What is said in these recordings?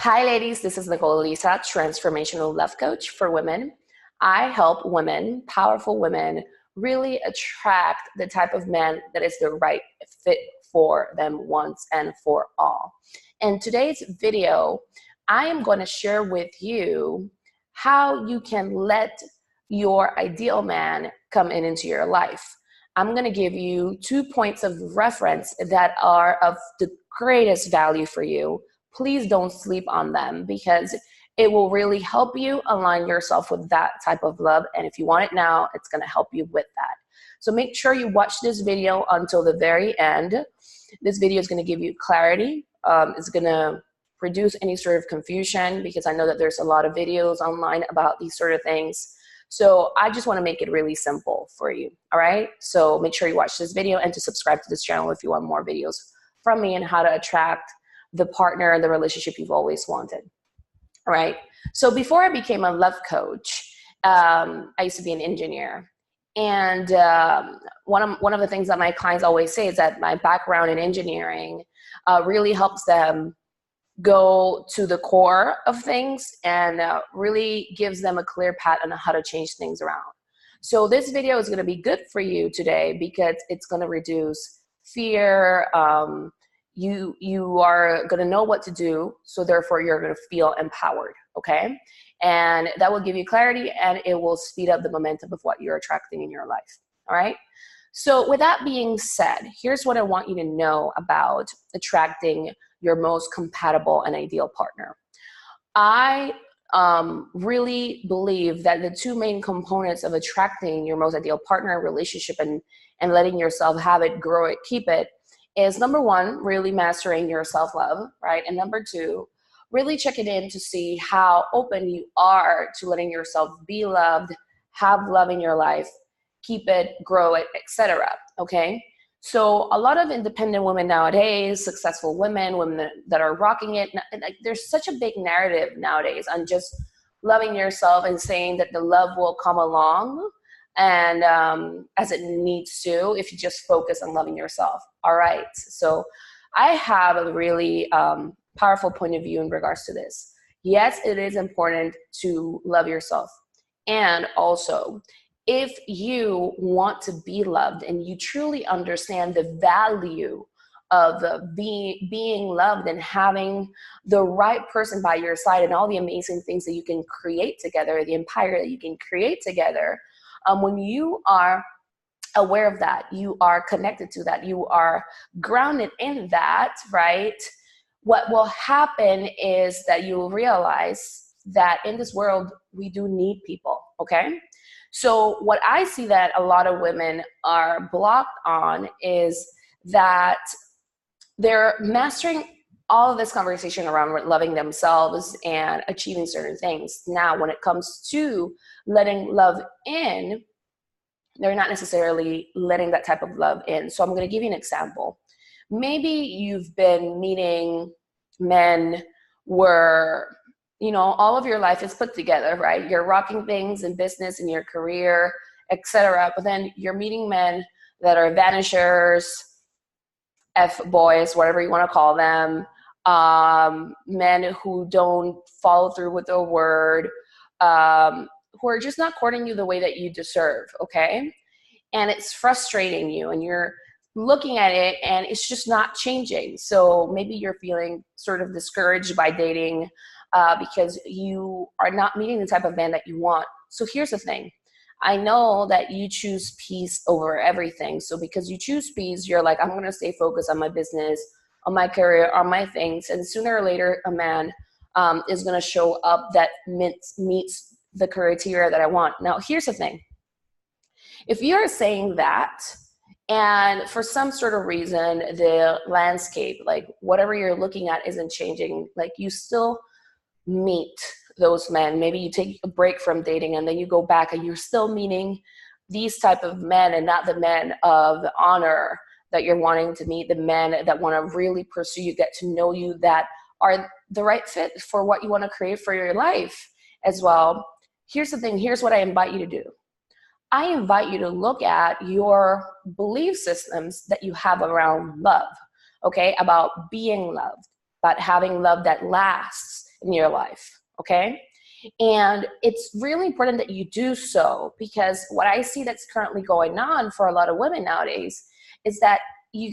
Hi, ladies. This is Nicole, Elissa, transformational love coach for women. I help women, powerful women, really attract the type of man that is the right fit for them once and for all. In today's video, I am going to share with you how you can let your ideal man come into your life. I'm going to give you 2 points of reference that are of the greatest value for you. Please don't sleep on them because it will really help you align yourself with that type of love. And if you want it now, it's going to help you with that. So make sure you watch this video until the very end. This video is going to give you clarity. It's going to reduce any sort of confusion because I know that there's a lot of videos online about these sort of things. So I just want to make it really simple for you. All right. So make sure you watch this video and to subscribe to this channel if you want more videos from me and how to attract the partner and the relationship you've always wanted. All right. So before I became a love coach, I used to be an engineer. And one of the things that my clients always say is that my background in engineering really helps them go to the core of things and really gives them a clear path on how to change things around. So this video is going to be good for you today because it's going to reduce fear. You are going to know what to do, so therefore you're going to feel empowered, okay? And that will give you clarity and it will speed up the momentum of what you're attracting in your life, all right? So with that being said, here's what I want you to know about attracting your most compatible and ideal partner. I really believe that the 2 main components of attracting your most ideal partner relationship and letting yourself have it, grow it, keep it, is number 1, really mastering your self-love, right? And number 2, really checking in to see how open you are to letting yourself be loved, have love in your life, keep it, grow it, etc. Okay? So a lot of independent women nowadays, successful women that are rocking it, like there's such a big narrative nowadays on just loving yourself and saying that the love will come along and as it needs to if you just focus on loving yourself. All right, so I have a really powerful point of view in regards to this. Yes, it is important to love yourself, and also if you want to be loved and you truly understand the value of being loved and having the right person by your side and all the amazing things that you can create together, the empire that you can create together, when you are aware of that, you are connected to that, you are grounded in that, right? What will happen is that you will realize that in this world, we do need people, okay? So what I see that a lot of women are blocked on is that they're mastering all of this conversation around loving themselves and achieving certain things. Now, when it comes to letting love in, they're not necessarily letting that type of love in. So I'm going to give you an example. Maybe you've been meeting men where, all of your life is put together, right? You're rocking things in business, in your career, etc. But then you're meeting men that are vanishers, F-boys, whatever you want to call them, men who don't follow through with their word, who are just not courting you the way that you deserve, okay? And it's frustrating you and you're looking at it and it's just not changing. So maybe you're feeling sort of discouraged by dating because you are not meeting the type of man that you want. So here's the thing. I know that you choose peace over everything. So because you choose peace, you're like, I'm going to stay focused on my business, on my career, on my things. And sooner or later, a man is going to show up that meets the criteria that I want. Now, here's the thing. If you're saying that, and for some sort of reason, the landscape, like whatever you're looking at isn't changing, like you still meet those men. Maybe you take a break from dating and then you go back and you're still meeting these type of men and not the men of honor that you're wanting to meet, the men that want to really pursue you, get to know you, that are the right fit for what you want to create for your life as well. Here's the thing. Here's what I invite you to do. I invite you to look at your belief systems that you have around love, okay? About being loved, about having love that lasts in your life, okay? And it's really important that you do so, because what I see that's currently going on for a lot of women nowadays is that you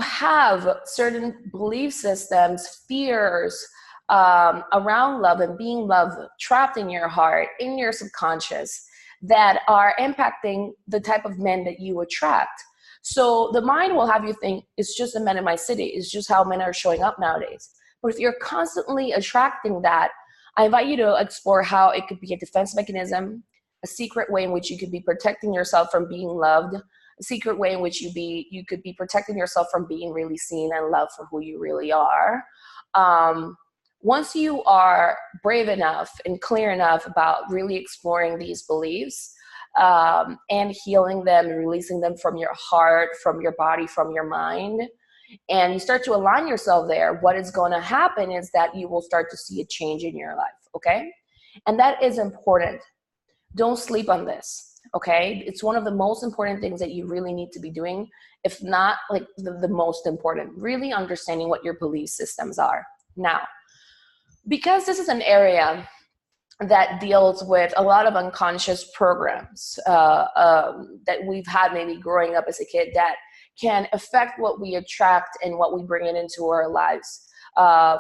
have certain belief systems, fears around love and being loved trapped in your heart, in your subconscious, that are impacting the type of men that you attract. So the mind will have you think it's just the men in my city. It's just how men are showing up nowadays. But if you're constantly attracting that, I invite you to explore how it could be a defense mechanism, a secret way in which you could be protecting yourself from being loved, a secret way in which you could be protecting yourself from being really seen and loved for who you really are. Once you are brave enough and clear enough about really exploring these beliefs and healing them and releasing them from your heart, from your body, from your mind, and you start to align yourself there, what is going to happen is that you will start to see a change in your life, okay? And that is important. Don't sleep on this, okay? It's one of the most important things that you really need to be doing, if not like the most important, really understanding what your belief systems are. Now, because this is an area that deals with a lot of unconscious programs that we've had maybe growing up as a kid that can affect what we attract and what we bring into our lives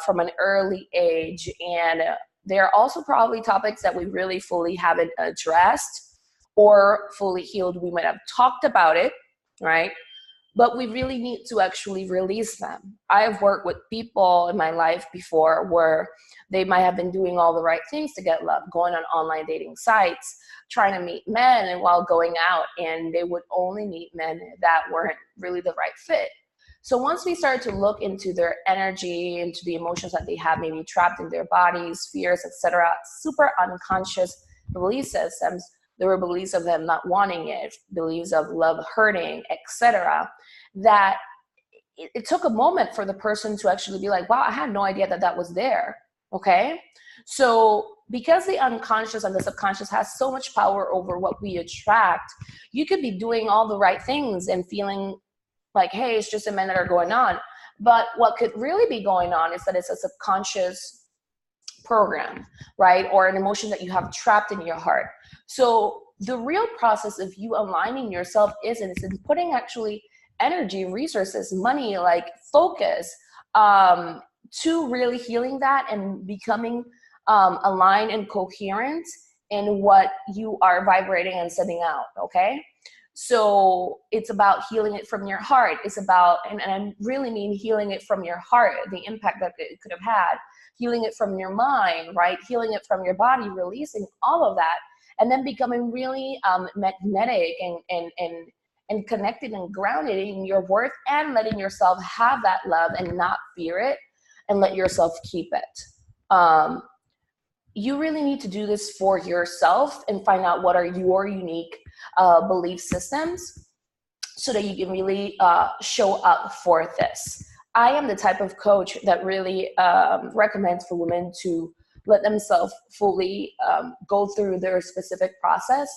from an early age. And there are also probably topics that we really fully haven't addressed or fully healed. We might have talked about it, right? But we really need to actually release them. I've worked with people in my life before where they might have been doing all the right things to get love, going on online dating sites, trying to meet men, and while going out, and they would only meet men that weren't really the right fit. So once we started to look into their energy, into the emotions that they have maybe trapped in their bodies, fears, etc., super unconscious belief systems, there were beliefs of them not wanting it, beliefs of love hurting, etc., that it took a moment for the person to actually be like, wow, I had no idea that that was there, okay? So because the unconscious and the subconscious has so much power over what we attract, you could be doing all the right things and feeling like, hey, it's just the men that are going on. But what could really be going on is that it's a subconscious program, right? Or an emotion that you have trapped in your heart. So the real process of you aligning yourself is in putting actually energy, resources, money, like focus to really healing that and becoming aligned and coherent in what you are vibrating and sending out, okay? So it's about healing it from your heart. It's about, and I really mean healing it from your heart, the impact that it could have had, healing it from your mind, right? Healing it from your body, releasing all of that, and then becoming really magnetic and connected and grounded in your worth, and letting yourself have that love and not fear it, and let yourself keep it. You really need to do this for yourself and find out what are your unique belief systems so that you can really show up for this. I am the type of coach that really recommends for women to let themselves fully go through their specific process,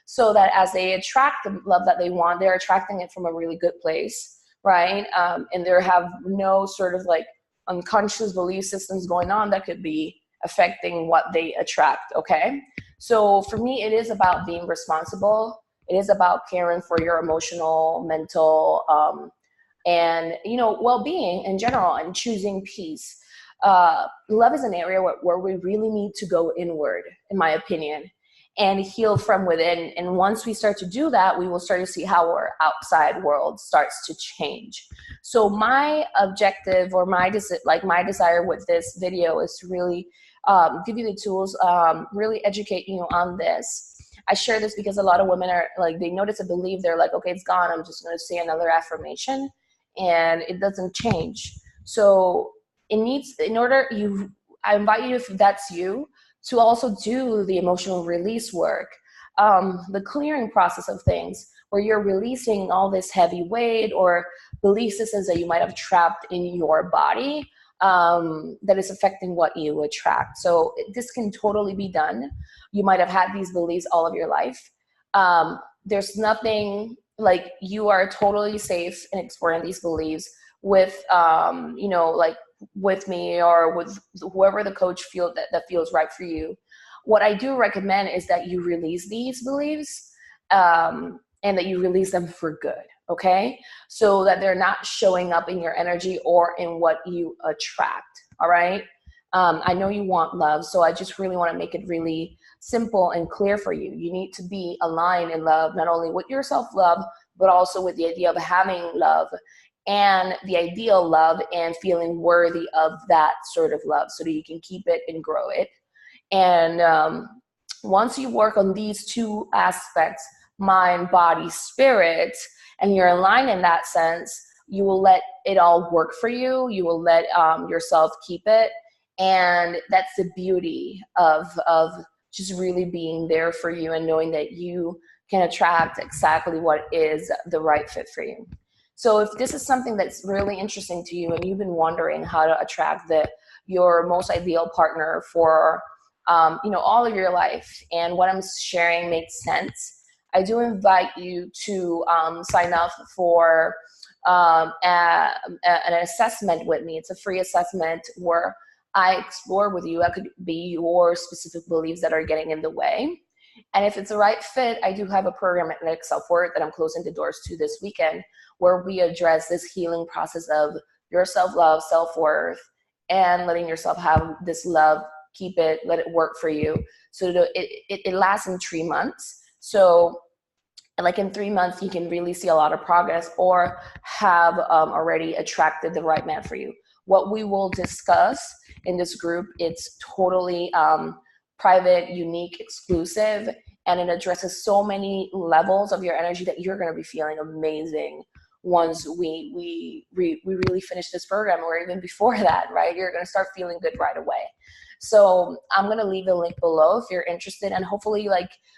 so that as they attract the love that they want, they're attracting it from a really good place, right? And they have no sort of like unconscious belief systems going on that could be affecting what they attract, okay? So for me, it is about being responsible. It is about caring for your emotional, mental, and well-being in general, and choosing peace. Love is an area where we really need to go inward, in my opinion, and heal from within. And once we start to do that, we will start to see how our outside world starts to change. So my objective, or my desire with this video, is to really give you the tools, really educate you on this. I share this because a lot of women are like, they notice a belief, they're like, okay, it's gone, I'm just going to say another affirmation, and it doesn't change. So it needs, I invite you, if that's you, to also do the emotional release work, the clearing process of things, where you're releasing all this heavy weight or belief systems that you might have trapped in your body that is affecting what you attract. So this can totally be done. You might have had these beliefs all of your life. There's nothing, like, you are totally safe in exploring these beliefs with, like with me or with whoever the coach that feels right for you, what I do recommend is that you release these beliefs, and that you release them for good, okay? So that they're not showing up in your energy or in what you attract, all right? I know you want love, so I just really want to make it really simple and clear for you. You need to be aligned in love, not only with your self-love, but also with the idea of having love and the ideal love and feeling worthy of that sort of love so that you can keep it and grow it. And once you work on these two aspects, mind, body, spirit, and you're aligned in that sense, you will let it all work for you. You will let yourself keep it. And that's the beauty of just really being there for you and knowing that you can attract exactly what is the right fit for you. So if this is something that's really interesting to you and you've been wondering how to attract your most ideal partner for all of your life, and what I'm sharing makes sense, I do invite you to sign up for an assessment with me. It's a free assessment where I explore with you. That could be your specific beliefs that are getting in the way. And if it's the right fit, I do have a program at Next Self-Worth that I'm closing the doors to this weekend, where we address this healing process of your self-love, self-worth, and letting yourself have this love, keep it, let it work for you. So it lasts in 3 months. So like in 3 months, you can really see a lot of progress or have already attracted the right man for you. What we will discuss in this group, it's totally private, unique, exclusive, and it addresses so many levels of your energy that you're going to be feeling amazing once we really finish this program, or even before that, right? You're going to start feeling good right away. So I'm going to leave the link below if you're interested, and hopefully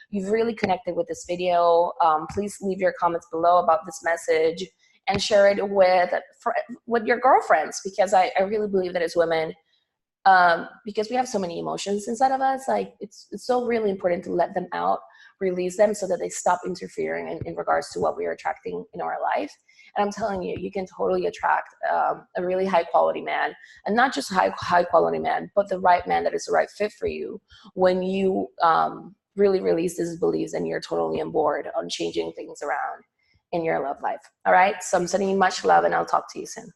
you've really connected with this video. Please leave your comments below about this message and share it with your girlfriends, because I really believe that as women, because we have so many emotions inside of us, it's so really important to let them out, release them, so that they stop interfering in regards to what we are attracting in our life. And I'm telling you, you can totally attract a really high quality man, and not just high quality man, but the right man that is the right fit for you when you really release these beliefs and you're totally on board on changing things around in your love life. All right. So I'm sending you much love, and I'll talk to you soon.